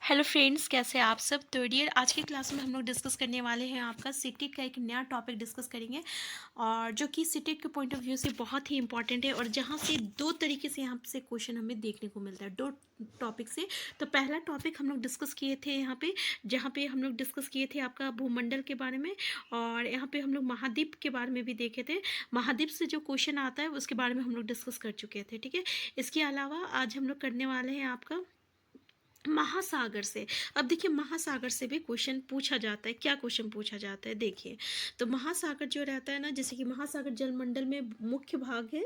Hello friends, कैसे हैं आप सब। तो डियर, आज की क्लास में हम लोग डिस्कस करने वाले हैं आपका सीटेट का एक नया टॉपिक डिस्कस करेंगे, और जो कि सीटेट के पॉइंट ऑफ व्यू से बहुत ही इंपॉर्टेंट है, और जहाँ से दो तरीके से यहाँ से क्वेश्चन हमें देखने को मिलता है दो टॉपिक से। तो पहला टॉपिक हम लोग डिस्कस किए थे यहाँ पे, जहाँ पे हम लोग डिस्कस किए थे आपका भूमंडल के बारे में, और यहाँ पे हम लोग महाद्वीप के बारे में भी देखे थे। महाद्वीप से जो क्वेश्चन आता है उसके बारे में हम लोग डिस्कस कर चुके थे, ठीक है। इसके अलावा आज हम लोग करने वाले हैं आपका महासागर से। अब देखिए, महासागर से भी क्वेश्चन पूछा जाता है। क्या क्वेश्चन पूछा जाता है, देखिए। तो महासागर जो रहता है ना, जैसे कि महासागर जलमंडल में मुख्य भाग है,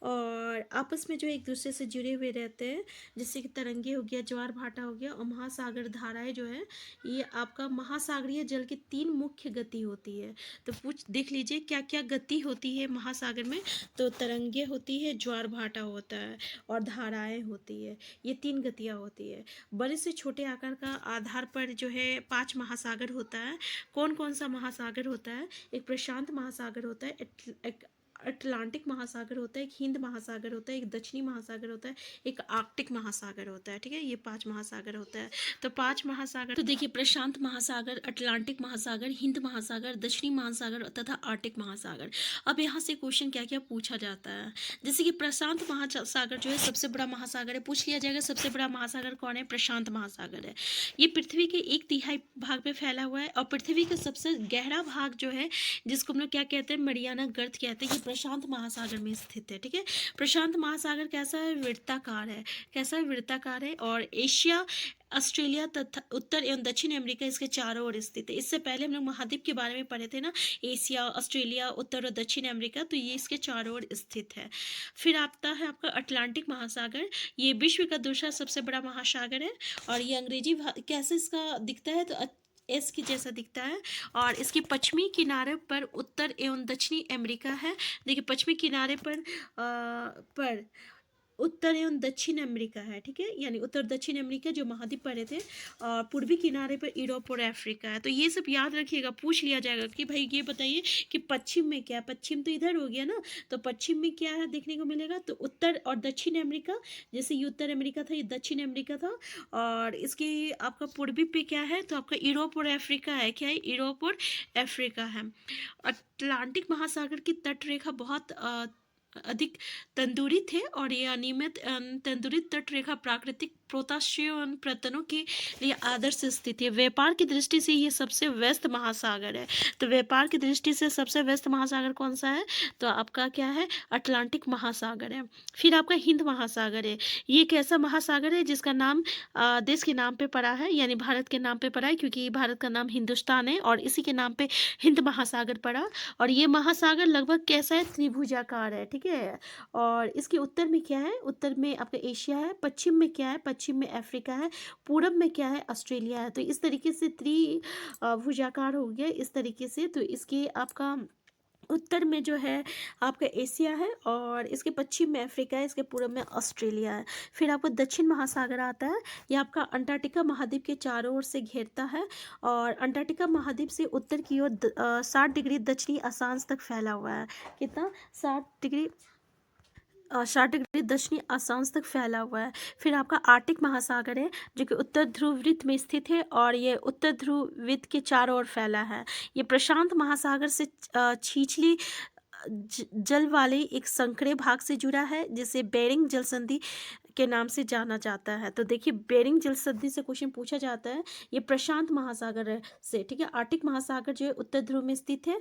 और आपस में जो एक दूसरे से जुड़े हुए रहते हैं, जैसे कि तरंगे हो गया, ज्वार भाटा हो गया, और महासागर धाराएं जो है, ये आपका महासागरीय जल की तीन मुख्य गति होती है। तो पूछ देख लीजिए क्या क्या गति होती है महासागर में। तो तरंगे होती है, ज्वार भाटा होता है, और धाराएं होती है। ये तीन गतियाँ होती है। बड़े से छोटे आकार का आधार पर जो है 5 महासागर होता है। कौन कौन सा महासागर होता है? एक प्रशांत महासागर होता है, एक अटलांटिक महासागर होता है, एक हिंद महासागर होता है, एक दक्षिणी महासागर होता है, एक आर्कटिक महासागर होता है, ठीक है। ये 5 महासागर होता है। तो 5 महासागर, तो देखिए, प्रशांत महासागर, अटलांटिक महासागर, हिंद महासागर, दक्षिणी महासागर तथा आर्कटिक महासागर। अब यहाँ से क्वेश्चन क्या क्या पूछा जाता है, जैसे कि प्रशांत महासागर जो है सबसे बड़ा महासागर है। पूछ लिया जाएगा सबसे बड़ा महासागर कौन है? प्रशांत महासागर है। ये पृथ्वी के 1/3 भाग पे फैला हुआ है, और पृथ्वी का सबसे गहरा भाग जो है, जिसको हम लोग क्या कहते हैं, मरियाना गर्त कहते हैं, ये प्रशांत महासागर में स्थित है, ठीक है। प्रशांत महासागर कैसा है? वृत्ताकार है। कैसा है? वृत्ताकार है। और एशिया, ऑस्ट्रेलिया तथा उत्तर एवं दक्षिण अमेरिका इसके चारों ओर स्थित है। इससे पहले हम लोग महाद्वीप के बारे में पढ़े थे ना, एशिया, ऑस्ट्रेलिया, उत्तर और दक्षिण अमेरिका, तो ये इसके चारों ओर स्थित है। फिर आता है आपका अटलांटिक महासागर। ये विश्व का दूसरा सबसे बड़ा महासागर है, और ये अंग्रेजी कैसे इसका दिखता है, तो एस की जैसा दिखता है। और इसके पश्चिमी किनारे पर उत्तर एवं दक्षिणी अमेरिका है। देखिए, पश्चिमी किनारे पर उत्तर एवं दक्षिण अमेरिका है, ठीक है। यानी उत्तर दक्षिण अमेरिका जो महाद्वीप पड़े थे, और पूर्वी किनारे पर यूरोप और अफ्रीका है। तो ये सब याद रखिएगा, पूछ लिया जाएगा कि भाई ये बताइए कि पश्चिम में क्या है। पश्चिम तो इधर हो गया ना, तो पश्चिम में क्या है देखने को मिलेगा, तो उत्तर और दक्षिण अमेरिका। जैसे ये उत्तर अमेरिका था, ये दक्षिण अमेरिका था, और इसके आपका पूर्वी पे क्या है, तो आपका यूरोप और अफ्रीका है। क्या है? यूरोप और अफ्रीका है। अटलांटिक महासागर की तट रेखा बहुत अधिक तंदुरित है, और ये अनियमित तंदुरित तट रेखा प्राकृतिक पोताशियम प्रतनों के लिए आदर्श स्थिति है। व्यापार की दृष्टि से ये सबसे व्यस्त महासागर है। तो व्यापार की दृष्टि से सबसे व्यस्त महासागर कौन सा है? तो आपका क्या है? अटलांटिक महासागर है। फिर आपका हिंद महासागर है। ये एक ऐसा महासागर है जिसका नाम देश के नाम पे पड़ा है, यानी भारत के नाम पे पड़ा है, क्योंकि भारत का नाम हिंदुस्तान है, और इसी के नाम पे हिंद महासागर पड़ा। और ये महासागर लगभग कैसा है? त्रिभुजाकार है, ठीक है। और इसके उत्तर में क्या है? उत्तर में आपका एशिया है। पश्चिम में क्या है? पश्चिम में अफ्रीका है। पूरब में क्या है? ऑस्ट्रेलिया है। तो इस तरीके से त्रिभुजाकार हो गया इस तरीके से। तो इसके आपका उत्तर में जो है आपका एशिया है, और इसके पश्चिम में अफ्रीका है, इसके पूर्व में ऑस्ट्रेलिया है। फिर आपको दक्षिण महासागर आता है। ये आपका अंटार्कटिका महाद्वीप के चारों ओर से घेरता है, और अंटार्कटिका महाद्वीप से उत्तर की ओर 60 डिग्री दक्षिणी अक्षांश तक फैला हुआ है। कितना? 60 डिग्री 60 डिग्री दक्षिणी अक्षांश तक फैला हुआ है। फिर आपका आर्कटिक महासागर है, जो कि उत्तर ध्रुव वृत्त में स्थित है, और ये उत्तर ध्रुव वृत्त के चारों ओर फैला है। ये प्रशांत महासागर से छिछली जल वाले एक संकरे भाग से जुड़ा है, जिसे बेरिंग जल संधि के नाम से जाना जाता है। तो देखिए, बेरिंग जल संधि से क्वेश्चन पूछा जाता है। ये प्रशांत महासागर से, ठीक है। आर्कटिक महासागर जो है उत्तर ध्रुव में स्थित है,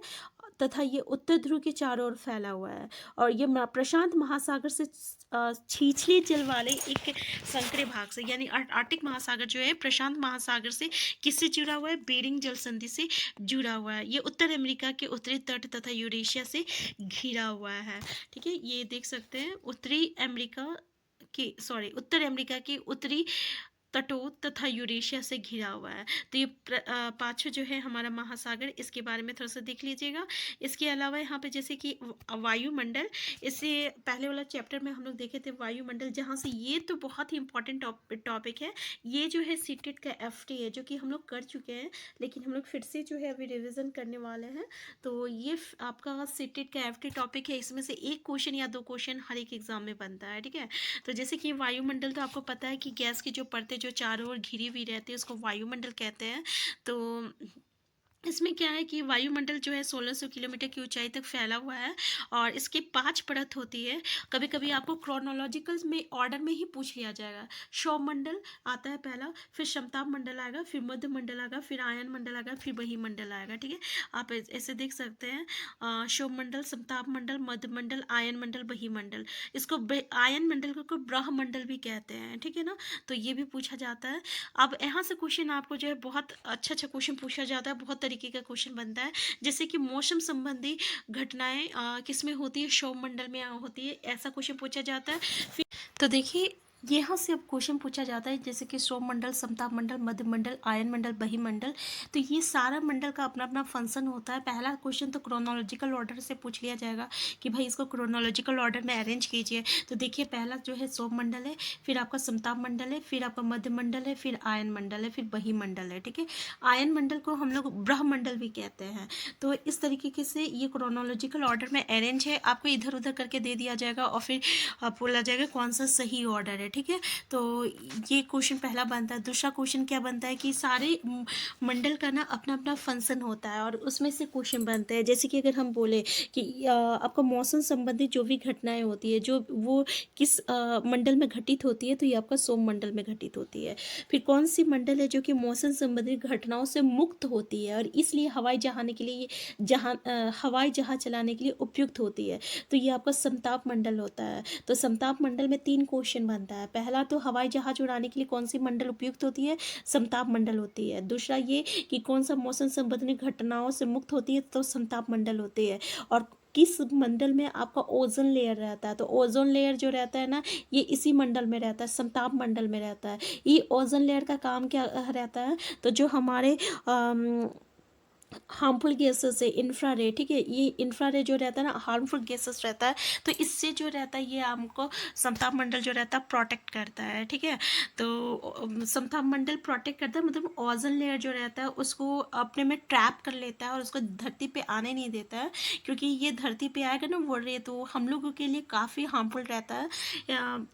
तथा ये उत्तर ध्रुव के चारों ओर फैला हुआ है, और ये प्रशांत महासागर से छिछली जल वाले एक संकरे भाग से, यानी आर्कटिक महासागर जो है प्रशांत महासागर से किससे जुड़ा हुआ है? बेरिंग जल संधि से जुड़ा हुआ है। ये उत्तर अमेरिका के उत्तरी तट तथा यूरेशिया से घिरा हुआ है, ठीक है। ये देख सकते हैं, उत्तर अमेरिका के उत्तरी तटों तथा यूरेशिया से घिरा हुआ है। तो ये पांचों जो है हमारा महासागर, इसके बारे में थोड़ा सा देख लीजिएगा। इसके अलावा यहाँ पे जैसे कि वायुमंडल, इससे पहले वाला चैप्टर में हम लोग देखे थे वायुमंडल, जहाँ से ये तो बहुत ही इंपॉर्टेंट टॉपिक है। ये जो है सीटेट का एफटी है, जो कि हम लोग कर चुके हैं, लेकिन हम लोग फिर से जो है अभी रिविजन करने वाले हैं। तो ये आपका सीटेट का एफटी टॉपिक है। इसमें से एक क्वेश्चन या दो क्वेश्चन हर एक एग्जाम में बनता है, ठीक है। तो जैसे कि वायुमंडल, तो आपको पता है कि गैस की जो परतें जो चारों ओर घिरी हुई रहती है उसको वायुमंडल कहते हैं। तो इसमें क्या है कि वायुमंडल जो है 1600 किलोमीटर की ऊंचाई तक फैला हुआ है और इसकी 5 परत होती है। कभी कभी आपको क्रोनोलॉजिकल में ऑर्डर में ही पूछ लिया जाएगा। सौरमंडल आता है पहला, फिर समताप मंडल आएगा, फिर मध्य मंडल आएगा, फिर आयन मंडल आएगा, फिर बहिमंडल आएगा। ठीक है, आप ऐसे देख सकते हैं, सौरमंडल, समताप मंडल, मध्य मंडल, आयन मंडल, बहिमंडल। इसको आयन मंडल को ब्रह्मंडल भी कहते हैं। ठीक है ना, तो ये भी पूछा जाता है। अब यहाँ से क्वेश्चन आपको जो है बहुत अच्छा अच्छा क्वेश्चन पूछा जाता है, बहुत तरीके का क्वेश्चन बनता है। जैसे कि मौसम संबंधी घटनाएं किस में होती है, सौरमंडल में होती है, ऐसा क्वेश्चन पूछा जाता है। फिर तो देखिए यहाँ से अब क्वेश्चन पूछा जाता है जैसे कि सौरमंडल, समताप मंडल, मध्य मंडल, आयन मंडल, बहिमंडल। तो ये सारा मंडल का अपना अपना फंक्शन होता है। पहला क्वेश्चन तो क्रोनोलॉजिकल ऑर्डर से पूछ लिया जाएगा कि भाई इसको क्रोनोलॉजिकल ऑर्डर में अरेंज कीजिए। तो देखिए पहला जो है सौरमंडल है, फिर आपका समताप मंडल है, फिर आपका मध्य मंडल है, फिर आयन मंडल है, फिर बहिमंडल है। ठीक है, आयन मंडल को हम लोग ब्रह्मंडल भी कहते हैं। तो इस तरीके से ये क्रोनोलॉजिकल ऑर्डर में अरेंज है, आपको इधर उधर करके दे दिया जाएगा और फिर बोला जाएगा कौन सा सही ऑर्डर है। ठीक है, तो ये क्वेश्चन पहला बनता है। दूसरा क्वेश्चन क्या बनता है कि सारे मंडल का ना अपना अपना फंक्शन होता है और उसमें से क्वेश्चन बनते हैं। जैसे कि अगर हम बोले कि आपका मौसम संबंधी जो भी घटनाएं होती है जो वो किस मंडल में घटित होती है, तो ये आपका सोम मंडल में घटित होती है। फिर कौन सी मंडल है जो कि मौसम संबंधी घटनाओं से मुक्त होती है और इसलिए हवाई जहाज के लिए हवाई जहाज चलाने के लिए उपयुक्त होती है, तो ये आपका समताप मंडल होता है। तो समताप मंडल में 3 क्वेश्चन बनता है। पहला तो हवाई जहाज उड़ाने के लिए कौन सी मंडल उपयुक्त होती है, समताप मंडल होती है। दूसरा ये कि कौन सा मौसम संबंधी घटनाओं से मुक्त होती है, तो समताप मंडल होती है। और किस मंडल में आपका ओजोन लेयर रहता है, तो ओजोन लेयर जो रहता है ना, ये इसी मंडल में रहता है, समताप मंडल में रहता है। ये ओजोन लेयर का काम क्या रहता है, तो जो हमारे हार्मफुल गैसेस है, इंफ्रारेड। ठीक है, ये इंफ्रारेड जो रहता है ना, हार्मफुल गैसेस रहता है, तो इससे जो रहता है ये हमको समताप मंडल जो रहता है प्रोटेक्ट करता है। ठीक है, तो समताप मंडल प्रोटेक्ट करता है, मतलब ओजोन लेयर जो रहता है उसको अपने में ट्रैप कर लेता है और उसको धरती पे आने नहीं देता है, क्योंकि ये धरती पे आएगा ना वो रे, तो हम लोगों के लिए काफ़ी हार्मफुल रहता है।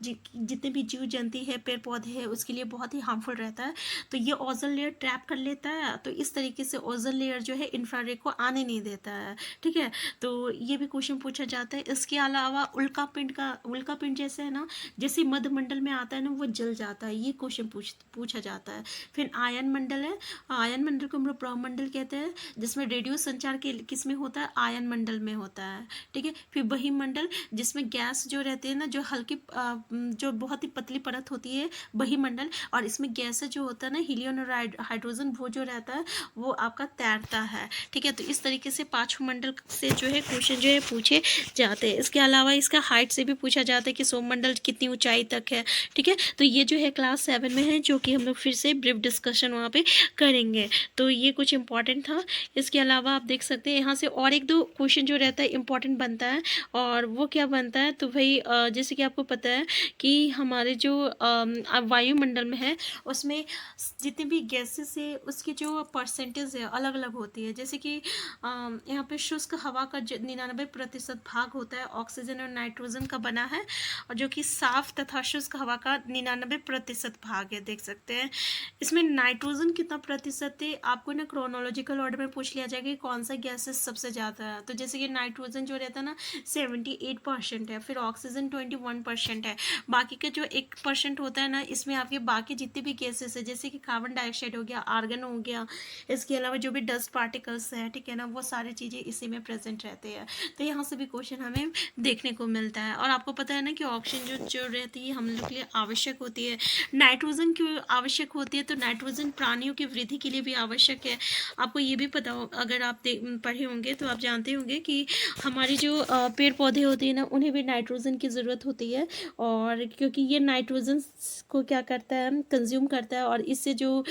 जितने भी जीव जंतु है, पेड़ पौधे हैं, उसके लिए बहुत ही हार्मफुल रहता है। तो ये ओजोन लेयर ट्रैप कर लेता है, तो इस तरीके से ओजोन लेयर जो है इंफ्रारेड को आने नहीं देता है। ठीक है, तो ये भी क्वेश्चन पूछा जाता है। इसके अलावा उल्का पिंड जैसे है ना, जैसे मध्य मंडल में आता है ना वो जल जाता है, ये क्वेश्चन पूछा जाता है। फिर आयन मंडल है, आयन मंडल को हम लोग ब्रह्मंडल कहते हैं, जिसमें रेडियो संचार के किस में होता है, आयन मंडल में होता है। ठीक है, फिर बहिमंडल जिसमें गैस जो रहती है ना, जो हल्की जो बहुत ही पतली परत होती है, बहिमंडल, और इसमें गैस जो होता है ना, हीलियम और हाइड्रोजन, वो जो रहता है वो आपका तैरता है। ठीक है, तो इस तरीके से 5 मंडल से जो है क्वेश्चन जो है पूछे जाते हैं। इसके अलावा इसका हाइट से भी पूछा जाता है कि सौरमंडल कितनी ऊंचाई तक है। ठीक है, तो ये जो है क्लास 7 में है, जो कि हम लोग फिर से ब्रीफ डिस्कशन वहाँ पे करेंगे। तो ये कुछ इंपॉर्टेंट था। इसके अलावा आप देख सकते हैं यहाँ से और एक दो क्वेश्चन जो रहता है इंपॉर्टेंट बनता है, और वो क्या बनता है, तो भाई जैसे कि आपको पता है कि हमारे जो वायुमंडल में है उसमें जितनी भी गैसेस है उसकी जो परसेंटेज है अलग अलग होती है। जैसे कि यहाँ पे शुष्क हवा का 99% भाग होता है ऑक्सीजन और नाइट्रोजन का बना है, और जो कि साफ तथा शुष्क हवा का 99% भाग है, देख सकते हैं। इसमें नाइट्रोजन कितना प्रतिशत है, आपको ना क्रोनोलॉजिकल ऑर्डर में पूछ लिया जाएगा कि कौन सा गैसेस सबसे ज़्यादा है। तो जैसे कि नाइट्रोजन जो रहता है ना 78% है, फिर ऑक्सीजन 21% है, बाकी का जो 1% होता है ना, इसमें आपके बाकी जितने भी गैसेस है, जैसे कि कार्बन डाइऑक्साइड हो गया, आर्गन हो गया, इसके अलावा जो भी डस्ट पार्टिकल्स हैं, ठीक है ना, वो सारी चीज़ें इसी में प्रेजेंट रहते हैं। तो यहाँ से भी क्वेश्चन हमें देखने को मिलता है। और आपको पता है ना कि ऑक्सीजन जो रहती है हम लोग के लिए आवश्यक होती है। नाइट्रोजन क्यों आवश्यक होती है, तो नाइट्रोजन प्राणियों की वृद्धि के लिए भी आवश्यक है। आपको ये भी पता हो, अगर आप पढ़े होंगे तो आप जानते होंगे कि हमारी जो पेड़ पौधे होते हैं ना, उन्हें भी नाइट्रोजन की ज़रूरत होती है, और क्योंकि ये नाइट्रोजन को क्या करता है, कंज्यूम करता है, और इससे जो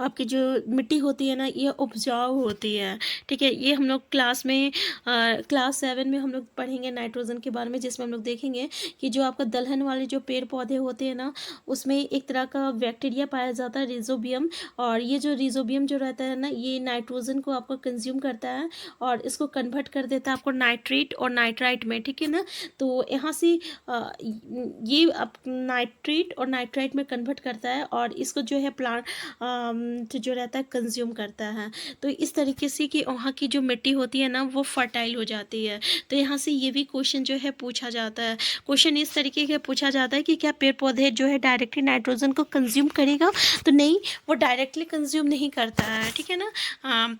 आपकी जो मिट्टी होती है ना ये उपजाऊ होती है, ठीक है। ये हम लोग क्लास में क्लास 7 में हम लोग पढ़ेंगे नाइट्रोजन के बारे में, जिसमें हम लोग देखेंगे कि जो आपका दलहन वाले जो पेड़ पौधे होते हैं ना उसमें एक तरह का बैक्टीरिया पाया जाता है रिजोबियम, और ये जो रिजोबियम जो रहता है ना ये नाइट्रोजन को आपको कंज्यूम करता है और इसको कन्वर्ट कर देता है आपको नाइट्रेट और नाइट्राइट में, ठीक है ना। तो यहाँ से ये आप नाइट्रेट और नाइट्राइट में कन्वर्ट करता है और इसको जो है प्लांट तो जो रहता है कंज्यूम करता है। तो इस तरीके से कि वहाँ की जो मिट्टी होती है ना वो फर्टाइल हो जाती है। तो यहाँ से ये भी क्वेश्चन जो है पूछा जाता है। क्वेश्चन इस तरीके का पूछा जाता है कि क्या पेड़ पौधे जो है डायरेक्टली नाइट्रोजन को कंज्यूम करेगा, तो नहीं, वो डायरेक्टली कंज्यूम नहीं करता है, ठीक है ना,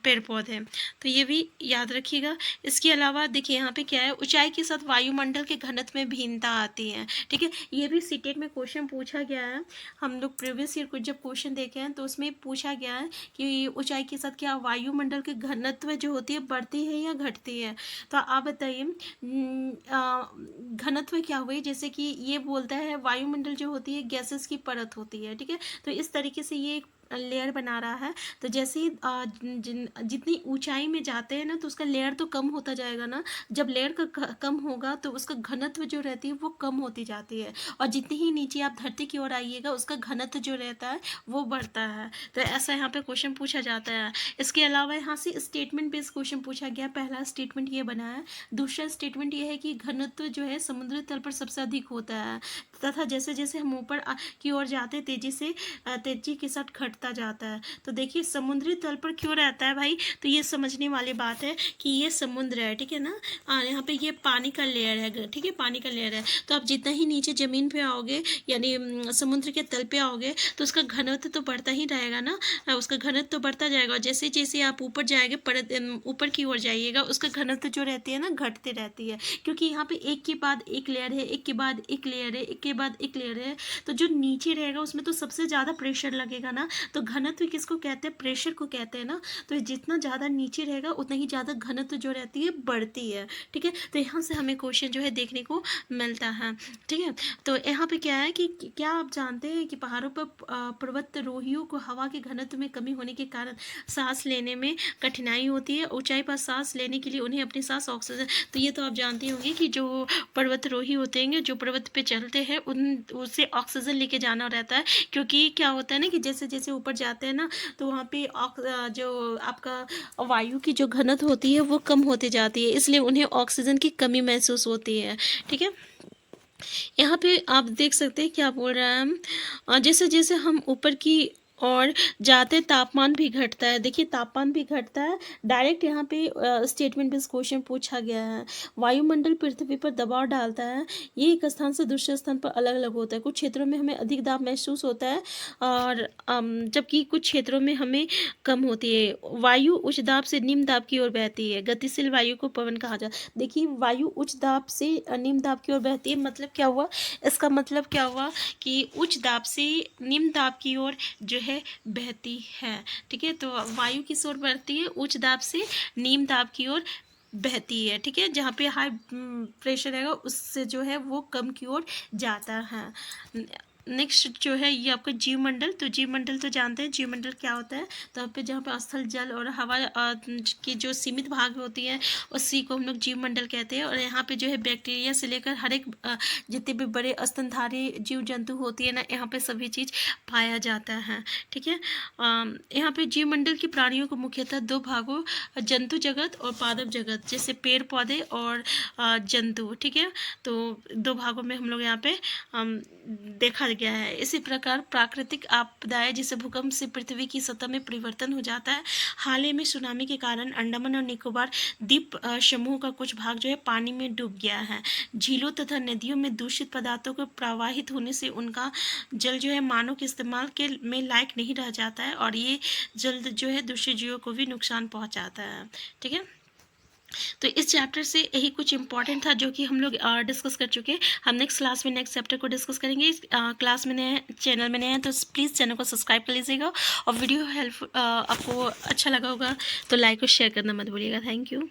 पेड़ पौधे। तो ये भी याद रखिएगा। इसके अलावा देखिए यहाँ पे क्या है, ऊंचाई के साथ वायुमंडल के घनत्व में भिन्नता आती है, ठीक है। ये भी सीटेट में क्वेश्चन पूछा गया है। हम लोग प्रीवियस ईयर कुछ जब क्वेश्चन देखे हैं तो उसमें पूछा गया है कि ऊंचाई के साथ क्या वायुमंडल की घनत्व जो होती है बढ़ती है या घटती है। तो आप बताइए घनत्व क्या हुई, जैसे कि ये बोलता है वायुमंडल जो होती है गैसेस की परत होती है, ठीक है। तो इस तरीके से ये लेयर बना रहा है। तो जैसे ही जितनी ऊंचाई में जाते हैं ना तो उसका लेयर तो कम होता जाएगा ना। जब लेयर का कम होगा तो उसका घनत्व जो रहती है वो कम होती जाती है, और जितनी ही नीचे आप धरती की ओर आइएगा उसका घनत्व जो रहता है वो बढ़ता है। तो ऐसा यहाँ पे क्वेश्चन पूछा जाता है। इसके अलावा यहाँ से स्टेटमेंट बेस्ड क्वेश्चन पूछा गया। पहला स्टेटमेंट ये बना है। दूसरा स्टेटमेंट ये है कि घनत्व जो है समुद्री तल पर सबसे अधिक होता है, तथा जैसे जैसे हम ऊपर की ओर जाते हैं तेजी के साथ घटता जाता है। तो देखिए समुद्री तल पर क्यों रहता है भाई, तो ये समझने वाली बात है कि ये समुद्र है, ठीक है ना। यहाँ पे ये पानी का लेयर है, ठीक है, पानी का लेयर है। तो आप जितना ही नीचे जमीन पे आओगे यानी समुद्र के तल पे आओगे तो उसका घनत्व तो बढ़ता ही रहेगा ना, उसका घनत्व तो बढ़ता जाएगा। जैसे जैसे आप ऊपर जाएंगे ऊपर की ओर जाइएगा उसका घनत्व जो रहती है ना घटती रहती है, क्योंकि यहाँ पे एक के बाद एक लेयर है, एक के बाद एक लेयर है, एक के बाद एक लेयर है। तो जो नीचे रहेगा उसमें तो सबसे ज़्यादा प्रेशर लगेगा ना। तो घनत्व किसको कहते हैं, प्रेशर को कहते हैं ना। तो जितना ज़्यादा नीचे रहेगा उतना ही ज़्यादा घनत्व जो रहती है बढ़ती है, ठीक है। तो यहाँ से हमें क्वेश्चन जो है देखने को मिलता है, ठीक है। तो यहाँ पे क्या है कि क्या आप जानते हैं कि पहाड़ों पर पर्वतारोहियों को हवा के घनत्व में कमी होने के कारण सांस लेने में कठिनाई होती है। ऊंचाई पर सांस लेने के लिए उन्हें अपनी सांस ऑक्सीजन, तो ये तो आप जानते होंगे कि जो पर्वतारोही होते हैं जो पर्वत पे चलते हैं उससे ऑक्सीजन लेके जाना रहता है। क्योंकि क्या होता है ना कि जैसे जैसे ऊपर जाते हैं ना तो वहाँ पे जो आपका वायु की जो घनत्व होती है वो कम होती जाती है, इसलिए उन्हें ऑक्सीजन की कमी महसूस होती है, ठीक है। यहाँ पे आप देख सकते हैं क्या बोल रहा है, जैसे जैसे हम ऊपर की और जाते तापमान भी घटता है। देखिए तापमान भी घटता है। डायरेक्ट यहाँ पे स्टेटमेंट बेस्ड क्वेश्चन पूछा गया है। वायुमंडल पृथ्वी पर दबाव डालता है, ये एक स्थान से दूसरे स्थान पर अलग अलग होता है। कुछ क्षेत्रों में हमें अधिक दाब महसूस होता है और जबकि कुछ क्षेत्रों में हमें कम होती है। वायु उच्च दाब से निम्न दाब की ओर बहती है। गतिशील वायु को पवन कहा जाता है। देखिए वायु उच्च दाब से निम्न दाब की ओर बहती है, मतलब क्या हुआ, इसका मतलब क्या हुआ कि उच्च दाब से निम्न दाब की ओर जो है बहती है, ठीक है। तो वायु किस ओर बढ़ती है, उच्च दाब से निम्न दाब की ओर बहती है, ठीक है। जहाँ पे हाई प्रेशर रहेगा उससे जो है वो कम की ओर जाता है। नेक्स्ट जो है ये आपका जीवमंडल। तो जीवमंडल तो जानते हैं जीवमंडल क्या होता है। तो पे जहाँ पे स्थल जल और हवा की जो सीमित भाग होती है उसी को हम लोग जीवमंडल कहते हैं। और यहाँ पे जो है बैक्टीरिया से लेकर हर एक जितने भी बड़े स्तनधारी जीव जंतु होती है ना यहाँ पे सभी चीज़ पाया जाता है, ठीक है। यहाँ पे जीवमंडल के प्राणियों को मुख्यतः दो भागों जंतु जगत और पादप जगत, जैसे पेड़ पौधे और जंतु, ठीक है। तो दो भागों में हम लोग यहाँ पे देखा गया है। इसी प्रकार प्राकृतिक आपदाएं जैसे भूकंप से पृथ्वी की सतह में परिवर्तन हो जाता है। हाल ही में सुनामी के कारण अंडमान और निकोबार द्वीप समूह का कुछ भाग जो है पानी में डूब गया है। झीलों तथा नदियों में दूषित पदार्थों के प्रवाहित होने से उनका जल जो है मानव के इस्तेमाल के में लायक नहीं रह जाता है और ये जल जो है दूसरे जीवों को भी नुकसान पहुंचाता है, ठीक है। तो इस चैप्टर से यही कुछ इंपॉर्टेंट था जो कि हम लोग डिस्कस कर चुके हैं। हम नेक्स्ट क्लास में नेक्स्ट चैप्टर को डिस्कस करेंगे। इस क्लास में नए चैनल में नए हैं तो प्लीज़ चैनल को सब्सक्राइब कर लीजिएगा और वीडियो हेल्प आपको अच्छा लगा होगा तो लाइक और शेयर करना मत भूलिएगा। Thank you.